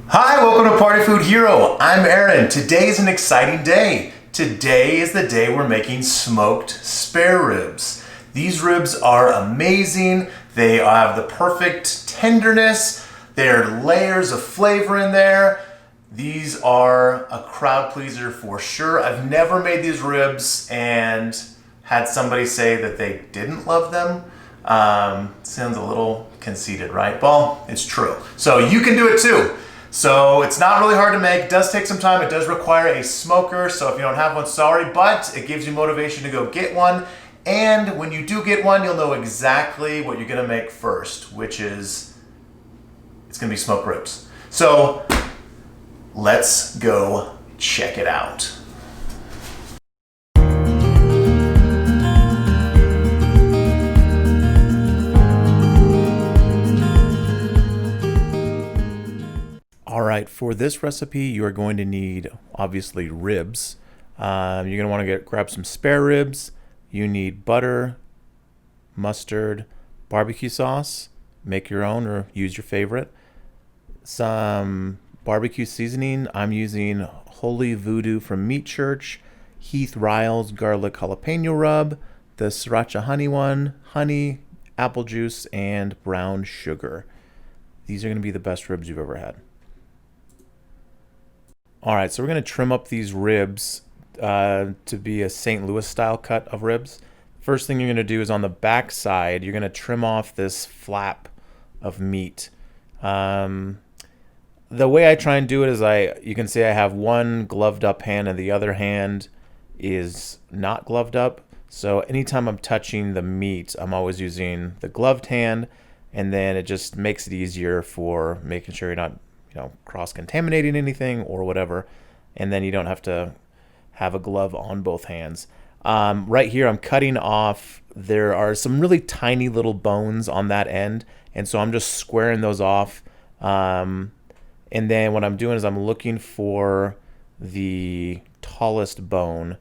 Hi, welcome to Party Food Hero. I'm Aaron. Today is an exciting day. Today is the day we're making smoked spare ribs. These ribs are amazing. They have the perfect tenderness. There are layers of flavor in there. These are a crowd pleaser for sure. I've never made these ribs and had somebody say that they didn't love them. Sounds a little conceited, right? Well, it's true. So you can do it too. So it's not really hard to make. It does take some time. It does require a smoker. So if you don't have one, sorry, but it gives you motivation to go get one. And when you do get one, you'll know exactly what you're gonna make first, which is, it's gonna be smoked ribs. So let's go check it out. All right, for this recipe, you are going to need, obviously, ribs. You're going to want to grab some spare ribs. You need butter, mustard, barbecue sauce. Make your own or use your favorite. Some barbecue seasoning. I'm using Holy Voodoo from Meat Church, Heath Riles garlic jalapeno rub, the sriracha honey one, honey, apple juice, and brown sugar. These are going to be the best ribs you've ever had. All right, so we're going to trim up these ribs to be a St. Louis style cut of ribs. First thing you're going to do is on the back side, you're going to trim off this flap of meat. The way I try and do it is you can see I have one gloved up hand and the other hand is not gloved up. So anytime I'm touching the meat, I'm always using the gloved hand, and then it just makes it easier for making sure you're not cross-contaminating anything or whatever, and then you don't have to have a glove on both hands. Right here, I'm cutting off, there are some really tiny little bones on that end, and so I'm just squaring those off. And then what I'm doing is I'm looking for the tallest bone,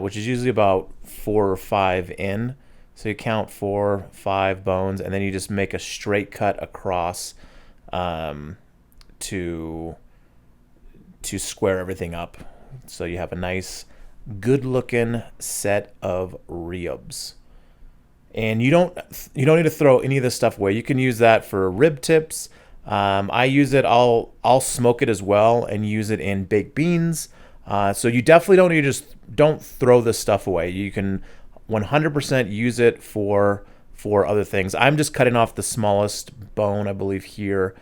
which is usually about 4 or 5 in. So you count 4, 5 bones, and then you just make a straight cut across to square everything up, so you have a nice good looking set of ribs. And you don't need to throw any of this stuff away. You can use that for rib tips. I use it, I'll smoke it as well and use it in baked beans. So you definitely don't need to don't throw this stuff away. You can 100% use it for other things. I'm just cutting off the smallest bone, I believe, here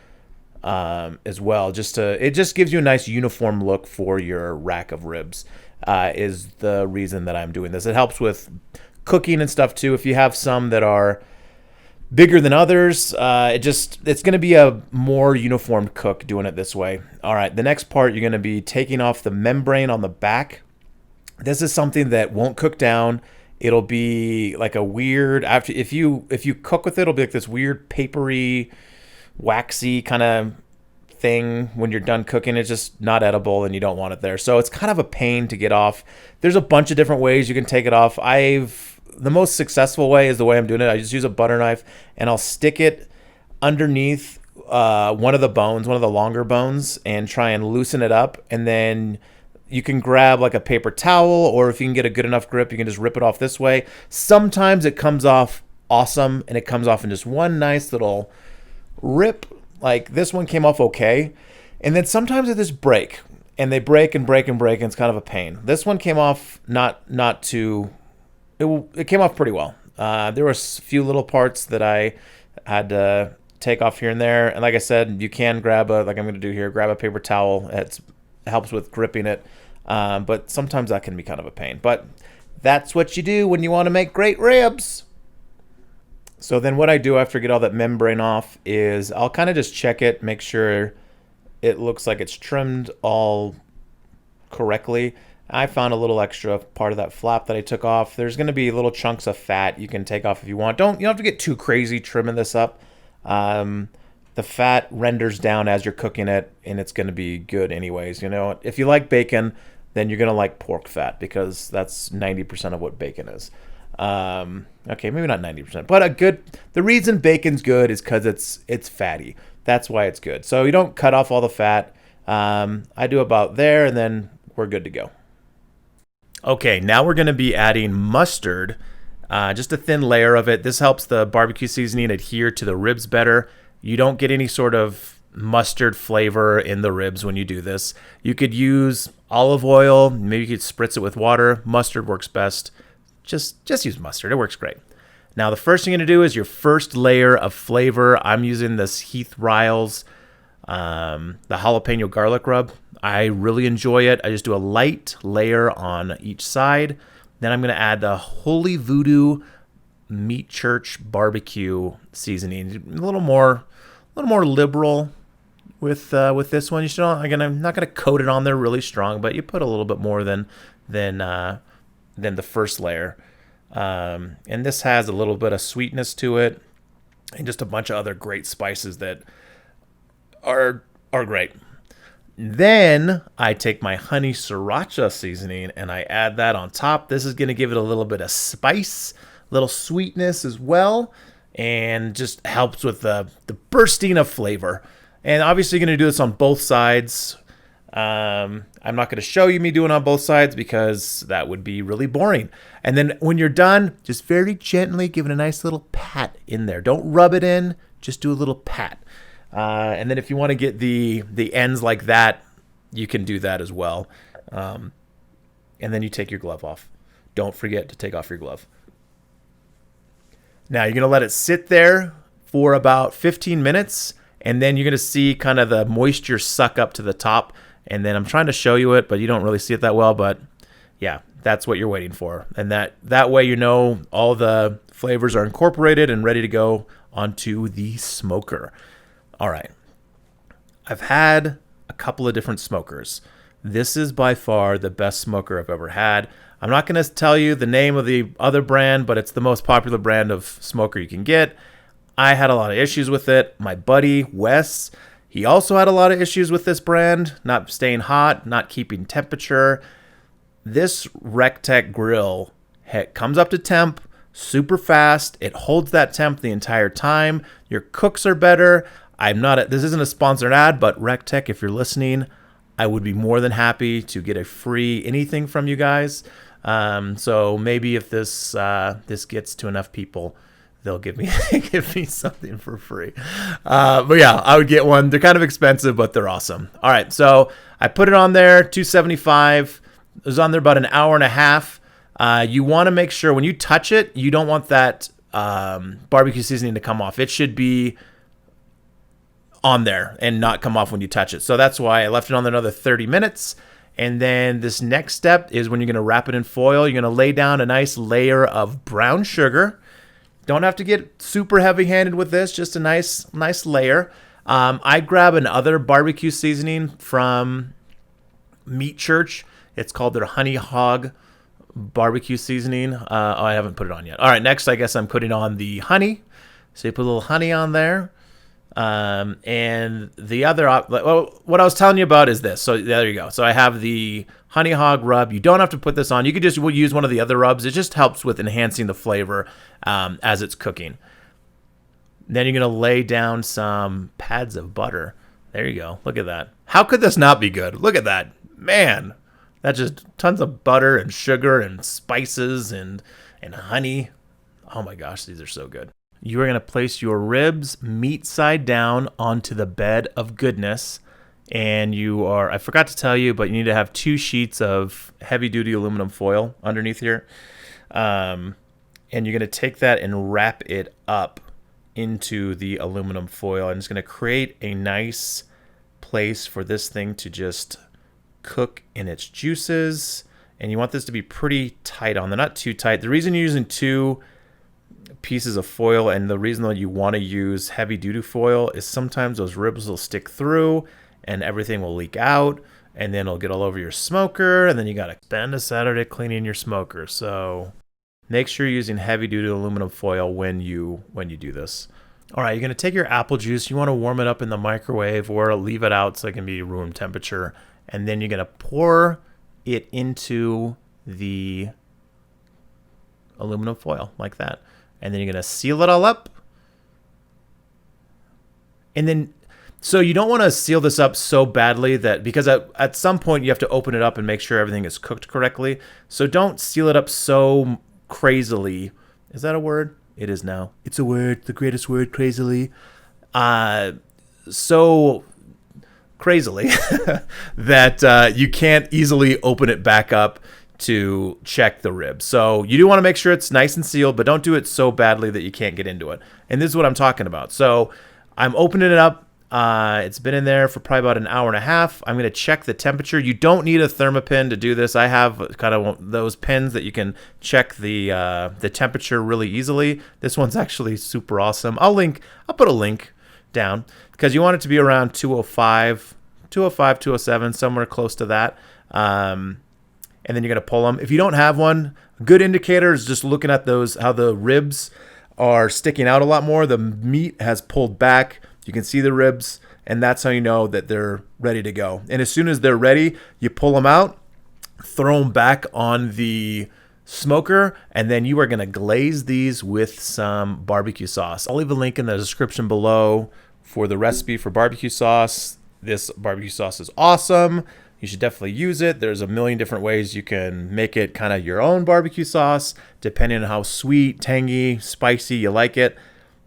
as well. It just gives you a nice uniform look for your rack of ribs, is the reason that I'm doing this. It helps with cooking and stuff too. If you have some that are bigger than others, it's going to be a more uniform cook doing it this way. All right, the next part, you're going to be taking off the membrane on the back. This is something that won't cook down. It'll be like a weird, if you cook with it, it'll be like this weird papery, waxy kind of thing when you're done cooking. It's just not edible and you don't want it there. So it's kind of a pain to get off. There's a bunch of different ways you can take it off. The most successful way is the way I'm doing it. I just use a butter knife and I'll stick it underneath one of the bones, one of the longer bones, and try and loosen it up. And then you can grab like a paper towel, or if you can get a good enough grip, you can just rip it off this way. Sometimes it comes off awesome and it comes off in just one nice little rip. Like this one came off okay, and then sometimes it just break, and they break and break and break, and it's kind of a pain. This one came off not too. It came off pretty well. There were a few little parts that I had to take off here and there, and like I said, you can grab like I'm going to do here, grab a paper towel. It helps with gripping it, but sometimes that can be kind of a pain. But that's what you do when you want to make great ribs. So then what I do after I get all that membrane off is I'll kind of just check it, make sure it looks like it's trimmed all correctly. I found a little extra part of that flap that I took off. There's going to be little chunks of fat you can take off if you want. You don't have to get too crazy trimming this up. The fat renders down as you're cooking it, and it's going to be good anyways. If you like bacon, then you're going to like pork fat, because that's 90% of what bacon is. Okay, maybe not 90%, but the reason bacon's good is because it's fatty. That's why it's good. So you don't cut off all the fat. I do about there, and then we're good to go. Okay, now we're going to be adding mustard, just a thin layer of it. This helps the barbecue seasoning adhere to the ribs better. You don't get any sort of mustard flavor in the ribs when you do this. You could use olive oil, maybe you could spritz it with water. Mustard works best. Just use mustard. It works great. Now the first thing you're going to do is your first layer of flavor. I'm using this Heath Riles, the jalapeno garlic rub. I really enjoy it. I just do a light layer on each side. Then I'm going to add the Holy Voodoo Meat Church BBQ seasoning. A little more liberal with this one. You should. I'm not going to coat it on there really strong, but you put a little bit more than the first layer. And this has a little bit of sweetness to it, and just a bunch of other great spices that are great. Then I take my honey sriracha seasoning and I add that on top. This is going to give it a little bit of spice, a little sweetness as well, and just helps with the bursting of flavor. And obviously you're going to do this on both sides. I'm not going to show you me doing it on both sides because that would be really boring. And then when you're done, just very gently give it a nice little pat in there. Don't rub it in, just do a little pat. And then if you want to get the ends like that, you can do that as well. And then you take your glove off. Don't forget to take off your glove. Now you're going to let it sit there for about 15 minutes, and then you're going to see kind of the moisture suck up to the top. And then I'm trying to show you it, but you don't really see it that well. But yeah, that's what you're waiting for. And that way you know all the flavors are incorporated and ready to go onto the smoker. All right, I've had a couple of different smokers. This is by far the best smoker I've ever had. I'm not going to tell you the name of the other brand, but it's the most popular brand of smoker you can get. I had a lot of issues with it. My buddy, Wes, he also had a lot of issues with this brand, not staying hot, not keeping temperature. This Recteq grill comes up to temp super fast. It holds that temp the entire time. Your cooks are better. This isn't a sponsored ad, but Recteq, if you're listening, I would be more than happy to get a free anything from you guys. So maybe if this gets to enough people, they'll give me something for free. But yeah, I would get one. They're kind of expensive, but they're awesome. All right, so I put it on there, $275. It was on there about an hour and a half. You want to make sure when you touch it, you don't want that barbecue seasoning to come off. It should be on there and not come off when you touch it. So that's why I left it on there another 30 minutes. And then this next step is when you're going to wrap it in foil, you're going to lay down a nice layer of brown sugar. Don't have to get super heavy-handed with this, just a nice layer. I grab another barbecue seasoning from Meat Church. It's called their Honey Hog barbecue seasoning. I haven't put it on yet. All right, next I guess I'm putting on the honey. So you put a little honey on there. And the other, what I was telling you about is this. So there you go. So I have the honey hog rub. You don't have to put this on. You could just use one of the other rubs. It just helps with enhancing the flavor as it's cooking. Then you're going to lay down some pads of butter. There you go. Look at that. How could this not be good? Look at that. Man, that's just tons of butter and sugar and spices and honey. Oh my gosh, these are so good. You are going to place your ribs meat side down onto the bed of goodness. And I forgot to tell you, but you need to have 2 sheets of heavy duty aluminum foil underneath here. And you're going to take that and wrap it up into the aluminum foil. And it's going to create a nice place for this thing to just cook in its juices. And you want this to be pretty tight on. They're not too tight. The reason you're using 2 pieces of foil and the reason that you want to use heavy duty foil is sometimes those ribs will stick through and everything will leak out, and then it'll get all over your smoker, and then you got to spend a Saturday cleaning your smoker. So make sure you're using heavy duty aluminum foil when you do this. All right, you're going to take your apple juice. You want to warm it up in the microwave or leave it out so it can be room temperature, and then you're going to pour it into the aluminum foil like that. And then you're going to seal it all up. And then So you don't want to seal this up so badly that, because at some point you have to open it up and make sure everything is cooked correctly. So don't seal it up so crazily. Is that a word? It is now. It's a word, the greatest word, crazily. So crazily that you can't easily open it back up to check the ribs. So you do want to make sure it's nice and sealed, but don't do it so badly that you can't get into it. And this is what I'm talking about. So I'm opening it up. It's been in there for probably about an hour and a half. I'm going to check the temperature. You don't need a thermopin to do this. I have kind of those pins that you can check the temperature really easily. This one's actually super awesome. I'll put a link down because you want it to be around 205, 207, somewhere close to that. And then you're going to pull them. If you don't have one, a good indicator is just looking at those, how the ribs are sticking out a lot more. The meat has pulled back. You can see the ribs, and that's how you know that they're ready to go. And as soon as they're ready, you pull them out, throw them back on the smoker, and then you are going to glaze these with some barbecue sauce. I'll leave a link in the description below for the recipe for barbecue sauce. This barbecue sauce is awesome. You should definitely use it. There's a million different ways you can make it kind of your own barbecue sauce, depending on how sweet, tangy, spicy you like it.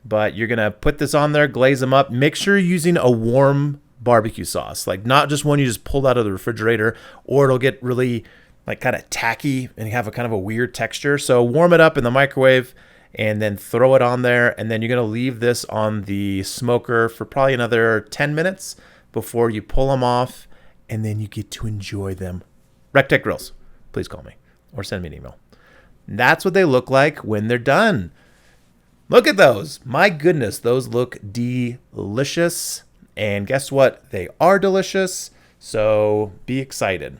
But you're going to put this on there, glaze them up. Make sure you're using a warm barbecue sauce, like not just one you just pulled out of the refrigerator, or it'll get really like kind of tacky and have a kind of a weird texture. So warm it up in the microwave and then throw it on there. And then you're going to leave this on the smoker for probably another 10 minutes before you pull them off. And then you get to enjoy them. Recteq Grills, please call me or send me an email. That's what they look like when they're done. Look at those. My goodness, those look delicious. And guess what? They are delicious. So be excited.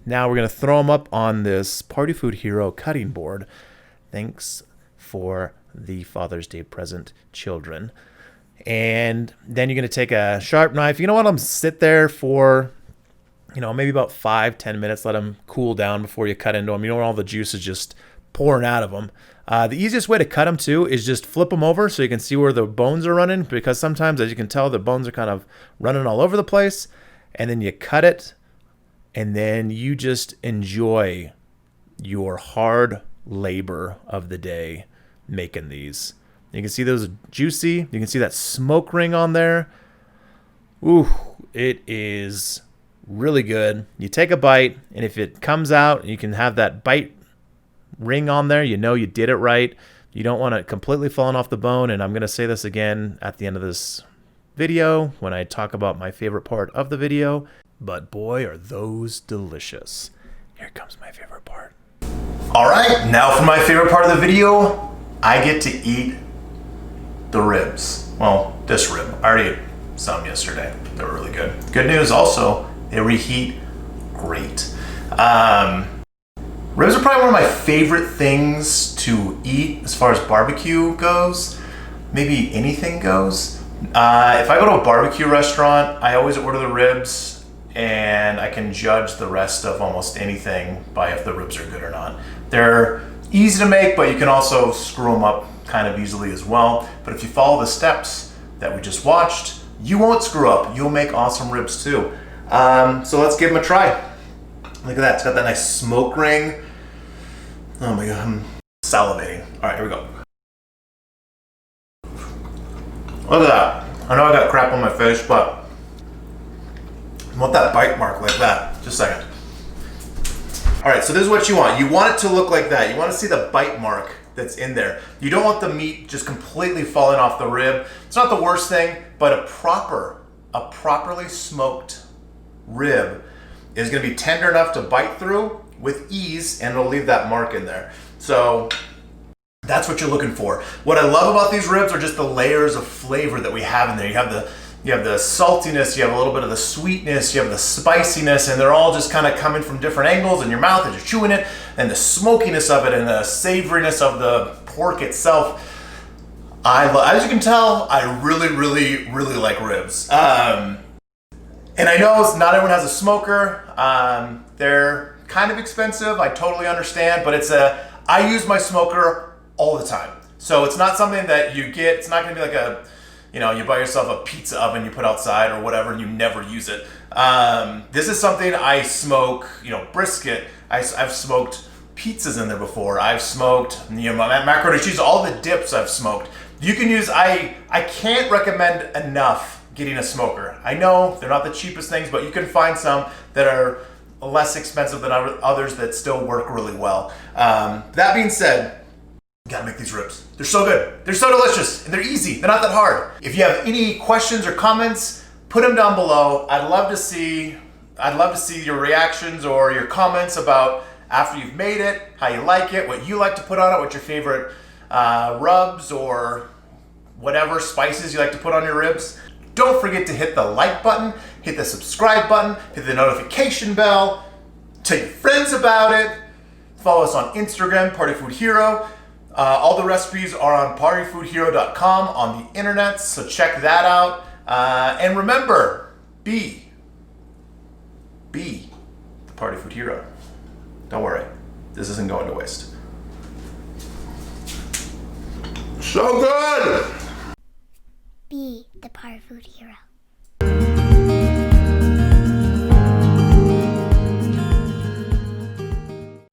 Now we're going to throw them up on this Party Food Hero cutting board. Thanks for the Father's Day present, children. And then you're going to take a sharp knife. You don't want them to sit there for, maybe about 5-10 minutes. Let them cool down before you cut into them. You don't want all the juices just pouring out of them. The easiest way to cut them too is just flip them over so you can see where the bones are running, because sometimes, as you can tell, the bones are kind of running all over the place. And then you cut it, and then you just enjoy your hard labor of the day making these. You can see those juicy. You can see that smoke ring on there. Ooh, it is really good. You take a bite, and if it comes out, you can have that bite ring on there. You know you did it right. You don't want it completely falling off the bone. And I'm going to say this again at the end of this video when I talk about my favorite part of the video. But boy, are those delicious. Here comes my favorite part. All right, now for my favorite part of the video. I get to eat the ribs. Well, this rib. I already ate some yesterday. They were really good. Good news also, they reheat great. Ribs are probably one of my favorite things to eat as far as barbecue goes. Maybe anything goes. If I go to a barbecue restaurant, I always order the ribs, and I can judge the rest of almost anything by if the ribs are good or not. They're easy to make, but you can also screw them up kind of easily as well. But if you follow the steps that we just watched, you won't screw up. You'll make awesome ribs too. So let's give them a try. Look at that. It's got that nice smoke ring. Oh my God, I'm salivating. All right, here we go. Look at that. I know I got crap on my face, but I want that bite mark like that. Just a second. All right, so this is what you want. You want it to look like that. You want to see the bite mark that's in there. You don't want the meat just completely falling off the rib. It's not the worst thing, but a properly smoked rib is going to be tender enough to bite through with ease, and it'll leave that mark in there. So that's what you're looking for. What I love about these ribs are just the layers of flavor that we have in there. You have the saltiness, you have a little bit of the sweetness, you have the spiciness, and they're all just kind of coming from different angles in your mouth as you're chewing it, and the smokiness of it and the savoriness of the pork itself. As you can tell, I really, really, really like ribs. And I know not everyone has a smoker. They're kind of expensive. I totally understand, but I use my smoker all the time. So it's not something that you get. It's not going to be like you know, you buy yourself a pizza oven you put outside or whatever and you never use it. This is something I smoke, you know, brisket. I've smoked pizzas in there before. I've smoked, you know, macaroni and cheese, all the dips I've smoked. You can use, I can't recommend enough getting a smoker. I know they're not the cheapest things, but you can find some that are less expensive than others that still work really well. That being said, you gotta make these ribs. They're so good. They're so delicious, and they're easy. They're not that hard. If you have any questions or comments, put them down below. I'd love to see your reactions or your comments about after you've made it, how you like it, what you like to put on it, what your favorite rubs or whatever spices you like to put on your ribs. Don't forget to hit the like button, hit the subscribe button, hit the notification bell, tell your friends about it. Follow us on Instagram, Party Food Hero. All the recipes are on partyfoodhero.com on the internet, so check that out. And remember, be the Party Food Hero. Don't worry, this isn't going to waste. So good! Be the Party Food Hero.